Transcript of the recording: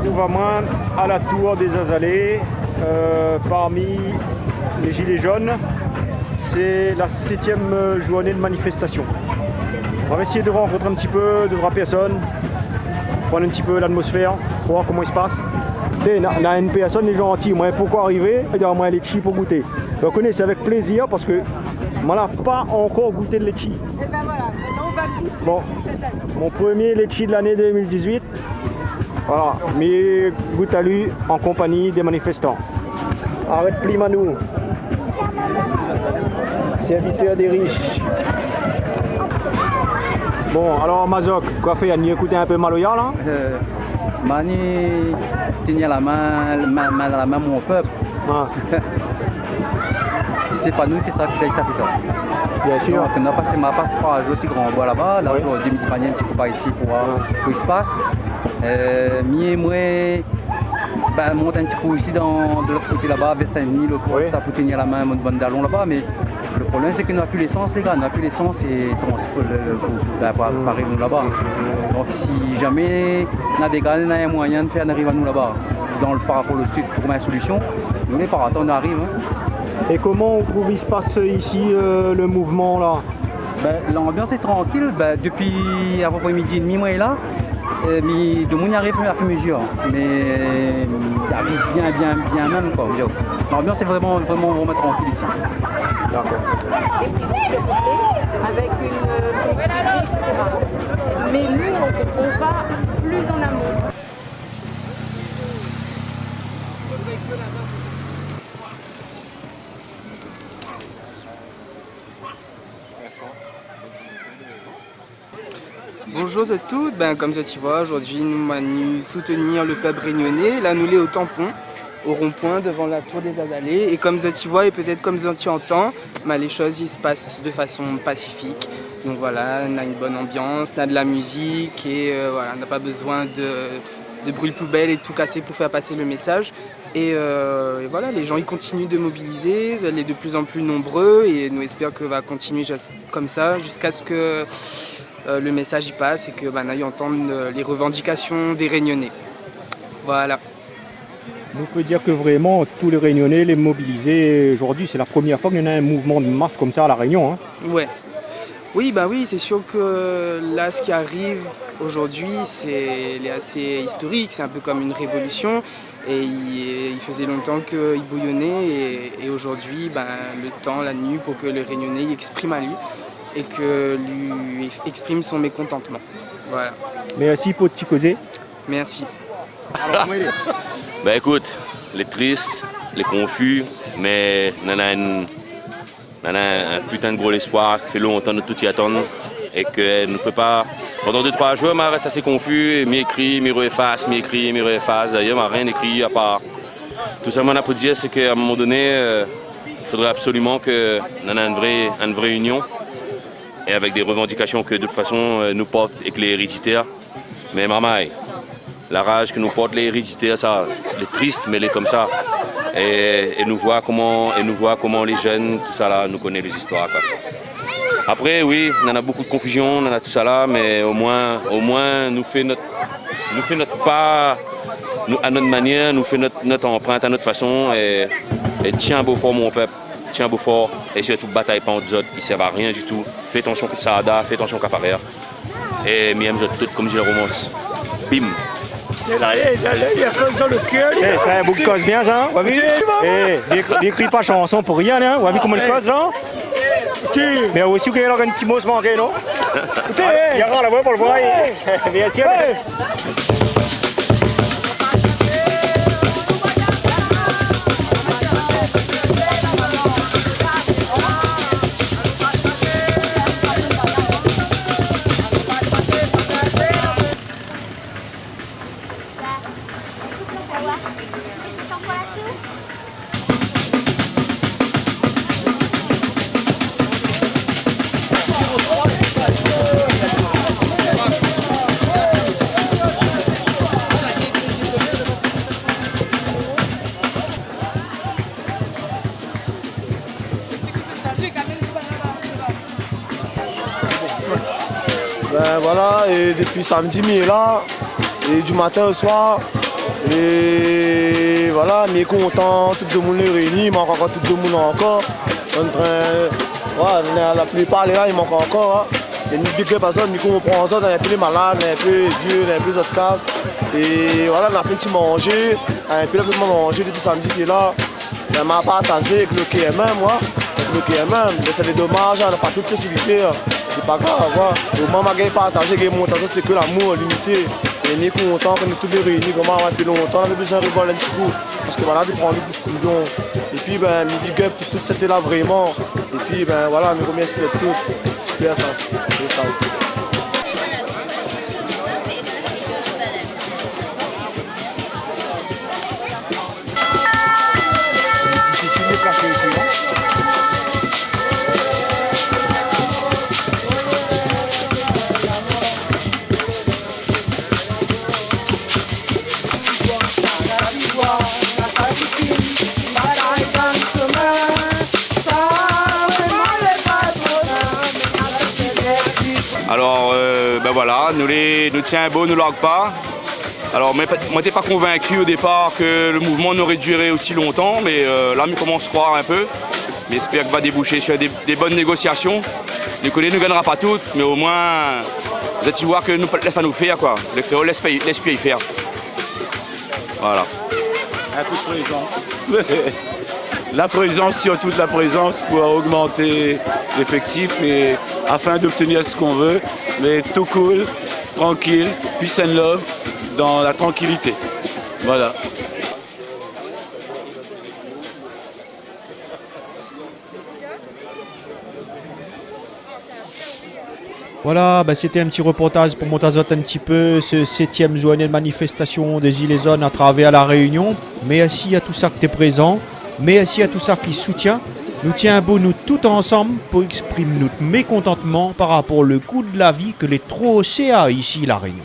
nous va moindre à la tour des Azalées. Parmi les Gilets jaunes, c'est la 7e journée de manifestation. On va essayer de rencontrer un petit peu de vraies personnes, prendre un petit peu l'atmosphère, voir comment il se passe. Il y a une personne, les gens gentils, moi, pourquoi arriver? Il y a moins de litchi pour goûter. Donc on c'est avec plaisir parce que on n'a pas encore goûté de litchi. Et ben voilà, on va goûter. Bon, mon premier litchi de l'année 2018. Voilà, mais goûte à lui en compagnie des manifestants. Arrête Plimanou, serviteur des riches. Bon, alors Mazok, quoi fait? On y écouter un peu Maloya là? Mani tenir la main dans la main mon peuple. Ah. C'est pas nous qui ça fait ça. Bien sûr. Donc, on a passé ma passe 3 jours aussi grand bois là-bas. Là, aujourd'hui, je suis un petit peu pas ici pour voir où il se passe. Moi, ben, monte un petit peu ici de l'autre côté là-bas, vers Saint-Denis, ça peut tenir la main, mon bonne dallon là-bas. Mais le problème, c'est qu'on n'a plus l'essence, les gars. On n'a plus l'essence et pour arriver nous là-bas. Donc, si jamais on a des gars, on a un moyen de faire arriver à nous là-bas, par rapport au sud, pour trouver une solution, nous, les paratons, on arrive. Hein. Et comment il se passe ici le mouvement là? Ben, l'ambiance est tranquille, ben, depuis après-midi et demi, moi est là. Mais de mon arrive à faire mesure, mais il arrive bien même quoi. L'ambiance est vraiment tranquille ici. D'accord. Avec une etc. Mais nous, on va plus en amont. Bonjour à tous, comme ça tu vois, aujourd'hui nous allons soutenir le peuple réunionnais. Là nous sommes au tampon, au rond-point devant la tour des Azalées. Et comme ça tu vois et peut-être comme ça tu entends, les choses se passent de façon pacifique. Donc voilà, on a une bonne ambiance, on a de la musique et voilà, on n'a pas besoin de bruit de poubelle et de tout casser pour faire passer le message. Et voilà, les gens ils continuent de mobiliser, ils sont de plus en plus nombreux et nous espérons que va continuer comme ça jusqu'à ce que le message y passe et que on aille entendre les revendications des Réunionnais. Voilà. On peut dire que vraiment tous les Réunionnais, les mobilisés, aujourd'hui c'est la première fois qu'il y en a un mouvement de masse comme ça à La Réunion. Hein. Ouais. Oui, c'est sûr que là ce qui arrive aujourd'hui c'est assez historique, c'est un peu comme une révolution. Et il faisait longtemps qu'il bouillonnait et aujourd'hui, le temps, la nuit pour que le Réunionnais exprime à lui et que lui exprime son mécontentement. Voilà. Merci pour te causer. Merci. Écoute, les tristes, les confus, mais on a un putain de gros espoir qui fait longtemps de tout y attendre et que ne peut pas. Pendant 2-3 jours, je reste assez confus, m'écrit, me efface, m'écrit, me efface. D'ailleurs, je n'ai rien écrit à part. Tout ça, je peux dire, c'est qu'à un moment donné, il faudrait absolument qu'on ait une vraie union et avec des revendications que de toute façon nous portent avec les héréditaires. Mais maman, la rage que nous portent les héréditaires, ça, elle est triste, mais elle est comme ça. Et nous voit comment les jeunes, tout ça là, nous connaissent les histoires. Quoi. Après, oui, on a beaucoup de confusion, on a tout ça là, mais au moins nous fait notre pas à notre manière, nous fait notre empreinte à notre façon et tiens beau fort mon peuple, tiens beau fort et surtout bataille pas entre autres, ils servent à rien du tout. Fais attention que ça a, fais attention qu'à paraître. Et miam tout comme dit la romance. Bim. Il y a cause dans le cœur. C'est un bouc de cause bien ça, vous avez vu? N'écris pas chanson pour rien, hein? Vous avez vu comment il cause là? Mais aussi qu'il y a un petit mot se manquer, non? Il y a rien à voir pour le voir. Bien sûr. Voilà, et depuis samedi, il est là, et du matin au soir, Et voilà, on est content, tout le monde est réuni, il manque encore tout le monde encore. Voilà, la plupart des gens, il manque encore. Hein. Il y a une big personne, du coup on prend ça, on est un peu les malades, on est un peu les vieux, on est un peu les autres cases. Et voilà, on a fait un petit manger, un peu de manger depuis samedi qui est là. On m'a partagé avec le KMM, moi. Avec le KMM, mais c'est des dommages, on n'a pas toutes les possibilités. C'est pas grave, au moment où on a partagé, on a c'est que l'amour limité. Et on est content qu'on est tous les réunis, comment on a fait longtemps, on a besoin de rigoler un petit coup. Parce que voilà, on prend beaucoup de couillons. Et puis, ben, big up pour toute cette là vraiment. Et puis, ben voilà, on remercie tout. Super ça. C'est ça. Alors, ben voilà, nous tient beau, nous largue pas. Alors, moi, t'es pas convaincu au départ que le mouvement n'aurait duré aussi longtemps, mais là, je commence à croire un peu. Mais j'espère qu'il va déboucher sur des bonnes négociations. Les collègues ne gagnera pas toutes, mais au moins, vous allez voir que nous laisse pas nous faire, quoi. Le créole laisse pays faire. Voilà. Un peu de présence. La présence, surtout de la présence pour augmenter l'effectif et afin d'obtenir ce qu'on veut, mais tout cool, tranquille, peace and love, dans la tranquillité. Voilà. Voilà, c'était un petit reportage pour montrer un petit peu ce 7e journée de manifestation des Gilets jaunes à travers la Réunion. Merci à tout ça qui est présent, merci à tout ça qui soutient. Nous tiens beau nous tout ensemble pour exprimer notre mécontentement par rapport au coût de la vie que les trop CA ici la Réunion.